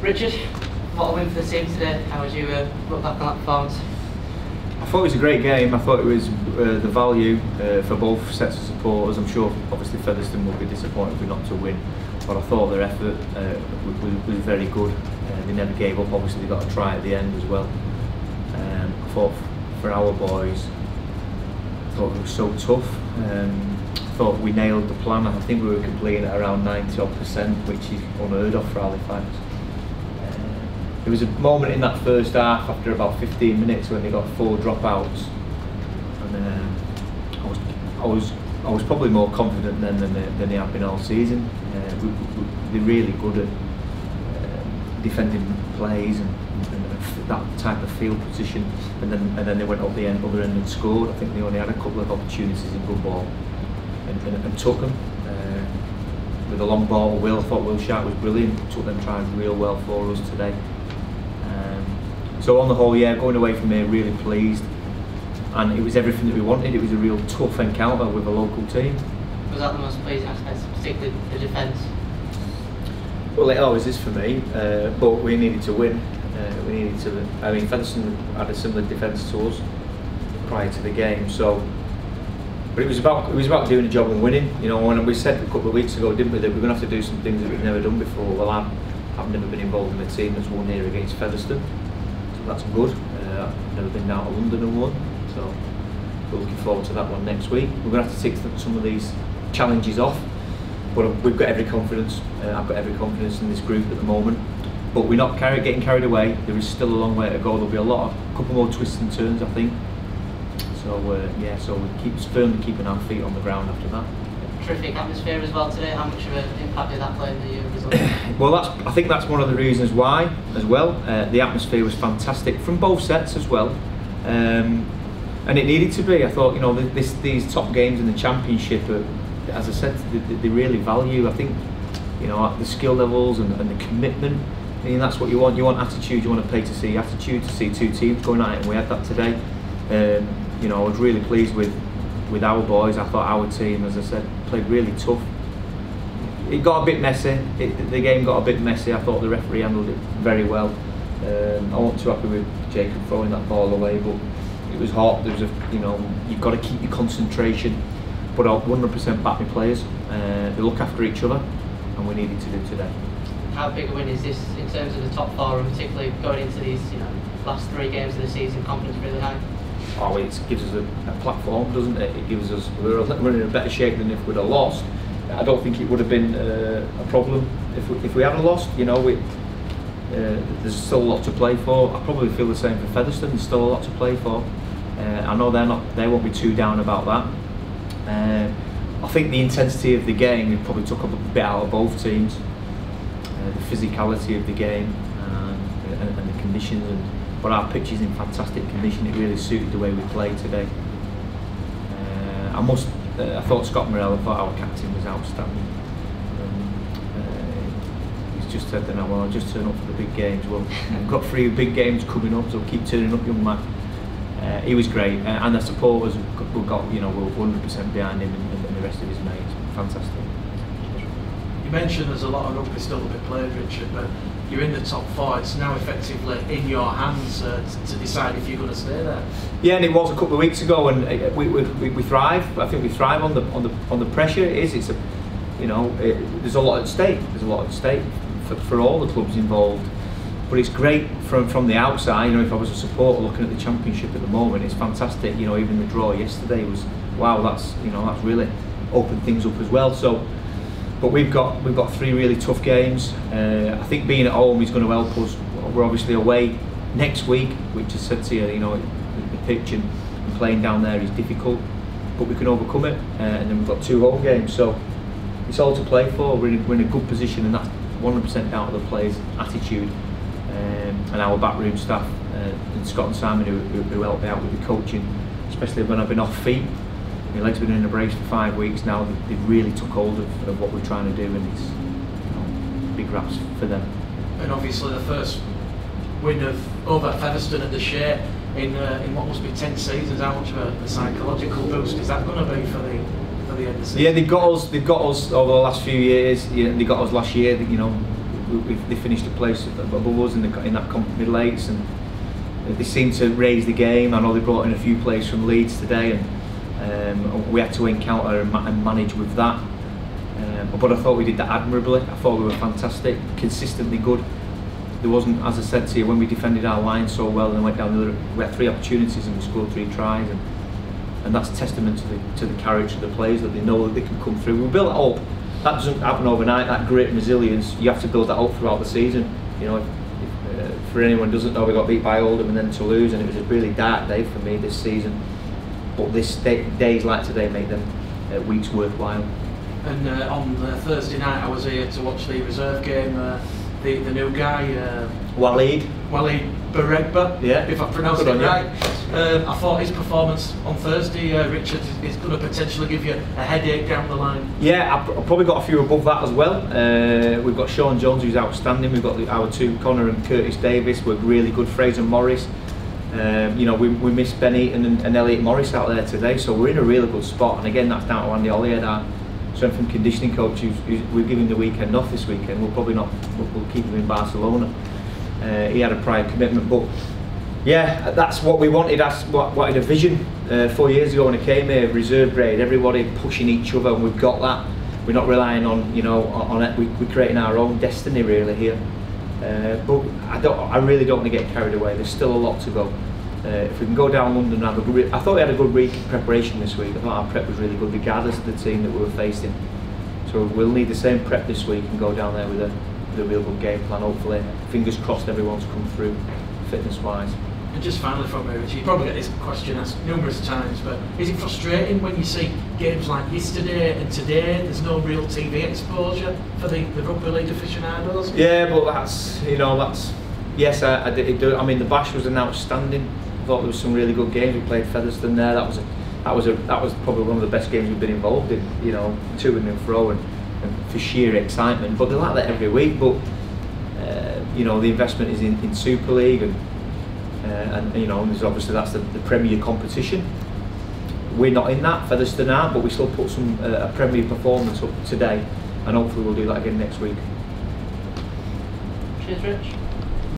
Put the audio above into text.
Richard, what a win for the team today. How would you look back on that performance? I thought it was a great game. I thought it was the value for both sets of supporters. I'm sure obviously Featherstone will be disappointed if we're not to win, but I thought their effort was very good. They never gave up. Obviously they got a try at the end as well. I thought for our boys, I thought it was so tough. I thought we nailed the plan. I think we were completing at around 90%, which is unheard of for Halifax. There was a moment in that first half after about 15 minutes when they got 4 dropouts, and I was probably more confident then than they have been all season. They're really good at defending plays and that type of field position, and then they went up the other end and scored. I think they only had a couple of opportunities in good ball and took them. With a long ball, I thought Will Sharp was brilliant, took them tries real well for us today. So on the whole, yeah, going away from here really pleased, and it was everything that we wanted. It was a real tough encounter with a local team. Was that the most pleasing aspect, particularly the defence? Well, it always is for me, but we needed to win. We needed to. I mean, Featherstone had a similar defence to us prior to the game, so. But it was about doing a job and winning. You know, when we said a couple of weeks ago, didn't we, that we're going to have to do some things that we've never done before. Well, I've never been involved in a team that's won here against Featherstone. That's good. I've never been down to London and won, so we're looking forward to that one next week. We're going to have to take some of these challenges off, but we've got every confidence. I've got every confidence in this group at the moment. But we're not getting carried away. There is still a long way to go. There'll be a couple more twists and turns, I think. So yeah, so we firmly keeping our feet on the ground after that. Terrific atmosphere as well today. How much of an impact did that play in the result? Well, I think that's one of the reasons why as well. The atmosphere was fantastic from both sets as well, and it needed to be. I thought, you know, these top games in the championship, as I said, they really value. I think, you know, the skill levels and the commitment. I mean, that's what you want. You want attitude. You want to pay to see attitude, to see 2 teams going at it, and we had that today. You know, I was really pleased with our boys. I thought our team, as I said, played really tough. It got a bit messy. The game got a bit messy. I thought the referee handled it very well. I wasn't too happy with Jacob throwing that ball away, but it was hot. There was you know, you've got to keep your concentration. But I'll 100% back my players. They look after each other, and we needed to do today. How big a win is this in terms of the top 4, and particularly going into these, you know, last 3 games of the season? Confidence really high. Oh, it gives us a platform, doesn't it? It gives us, we're in a better shape than if we'd have lost. I don't think it would have been a problem if we hadn't lost. You know, there's still a lot to play for. I probably feel the same for Featherstone. There's still a lot to play for. I know they won't be too down about that. I think the intensity of the game probably took a bit out of both teams. The physicality of the game and the conditions, but our pitch is in fantastic condition. It really suited the way we played today. I thought Scott Morell, I thought our captain was outstanding. He's just said that, well, I'll just turn up for the big games. Well, we've got 3 big games coming up, so keep turning up, young man. He was great, and the supporters we got, you know, were 100% behind him and the rest of his mates. Fantastic. You mentioned there's a lot of rugby still to be played, Richard, but you're in the top 4. It's now effectively in your hands to decide if you're going to stay there. Yeah, and it was a couple of weeks ago, and we thrive. I think we thrive on the pressure. It's a, you know, there's a lot at stake. There's a lot at stake for all the clubs involved. But it's great from the outside. You know, if I was a supporter looking at the championship at the moment, it's fantastic. You know, even the draw yesterday was, wow, that's really opened things up as well. So. But we've got 3 really tough games. I think being at home is going to help us. We're obviously away next week, which I said to you, you know, the pitch and playing down there is difficult, but we can overcome it. And then we've got 2 home games, so it's all to play for. We're in a good position, and that's 100% down to the players' attitude and our backroom staff and Scott and Simon who helped me out with the coaching, especially when I've been off feet. My legs have been in a brace for 5 weeks now. They've really took hold of what we're trying to do, and it's, you know, big raps for them. And obviously the first win over Featherstone at the Shea in what must be 10 seasons. How much of a psychological boost is that going to be for the end of the season? Yeah, they've got us over the last few years. Yeah, they got us last year. You know, they finished a place above us in that middle eights, and they seemed to raise the game. I know they brought in a few players from Leeds today, and we had to encounter and manage with that. But I thought we did that admirably. I thought we were fantastic, consistently good. There wasn't, as I said to you, when we defended our line so well and went down, we had 3 opportunities and we scored 3 tries, and that's testament to the character of the players, that they know that they can come through. We built that up. That doesn't happen overnight. That grit and resilience, you have to build that up throughout the season. You know, for anyone who doesn't know, we got beat by Oldham and then Toulouse, and it was a really dark day for me this season. But days like today make them weeks worthwhile. And on Thursday night, I was here to watch the reserve game. The new guy, Walid Baregba, yeah, if I pronounced it right. I thought his performance on Thursday, Richard, is going to potentially give you a headache down the line. Yeah, I've probably got a few above that as well. We've got Sean Jones, who's outstanding. We've got our 2, Connor and Curtis Davis, were really good. Fraser Morris. You know, we missed Ben Eaton and Elliot Morris out there today, so we're in a really good spot. And again, that's down to Andy Ollier, our strength and conditioning coach, who's we're giving the weekend off this weekend. We'll probably not. We'll keep him in Barcelona. He had a prior commitment, but yeah, that's what we wanted. That's wanted a vision 4 years ago when I came here. Reserve grade, everybody pushing each other, and we've got that. We're not relying on, you know, on it. We're creating our own destiny really here. But I really don't want to get carried away. There's still a lot to go. If we can go down London and have a good, I thought we had a good week of preparation this week. I thought our prep was really good, regardless of the team that we were facing. So we'll need the same prep this week and go down there with a real good game plan. Hopefully, fingers crossed, everyone's come through fitness-wise. And just finally from me, Richard, you probably get this question asked numerous times, but is it frustrating when you see games like yesterday and today, there's no real TV exposure for the rugby league aficionados? Yeah, but yes, I did do. I mean, the Bash was an outstanding. I thought there was some really good games. We played Featherstone there. That was probably one of the best games we've been involved in. You know, to and fro, and for sheer excitement. But they're like that every week. But you know, the investment is in Super League, and you know, there's obviously that's the Premier competition. We're not in that. Featherstone aren't, but we still put a Premier performance up today, and hopefully we'll do that again next week. Cheers, Rich.